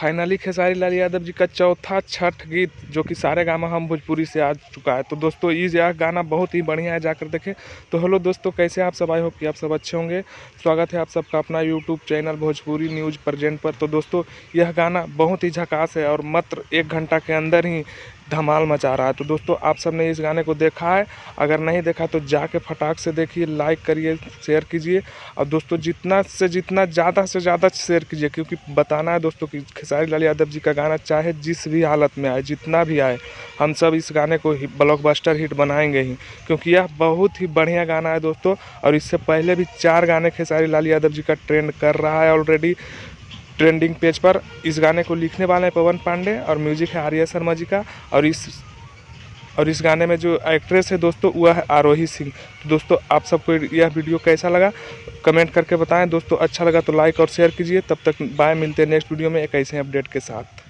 Finally Khesari Lal Yadav ji का चौथा छठ गीत जो कि सारेगामा हम भोजपुरी से आ चुका है। तो दोस्तों यह गाना बहुत ही बढ़िया है, जाकर देखें। तो हेलो दोस्तों, कैसे आप सब? आई होप कि आप सब अच्छे होंगे। स्वागत है आप सबका अपना YouTube channel Bhojpuri news present पर। तो दोस्तों यह गाना बहुत ही झकास है और मात्र 1 घंटा के अंदर ही धमाल मचा रहा है। तो दोस्तों आप सब ने इस गाने को देखा है? अगर नहीं देखा तो जाके फटाक से देखिए, लाइक करिए, शेयर कीजिए। और दोस्तों जितना ज़्यादा से ज़्यादा शेयर कीजिए, क्योंकि बताना है दोस्तों कि खेसारी लाल यादव जी का गाना चाहे जिस भी हालत में आए, जितना भी आए, हम सब इस गाने को ब्लॉकबस्टर हिट बनाएंगे ही, क्योंकि यह बहुत ही बढ़िया गाना है दोस्तों। और इससे पहले भी 4 गाने खेसारी लाल यादव जी का ट्रेंड कर रहा है ऑलरेडी ट्रेंडिंग पेज पर। इस गाने को लिखने वाले हैं पवन पांडे और म्यूजिक है आर्या शर्मा जी का। और इस गाने में जो एक्ट्रेस है दोस्तों वह है आरोही सिंह। तो दोस्तों आप सबको यह वीडियो कैसा लगा कमेंट करके बताएं। दोस्तों अच्छा लगा तो लाइक और शेयर कीजिए। तब तक बाय, मिलते हैं नेक्स्ट वीडियो में एक ऐसे अपडेट के साथ।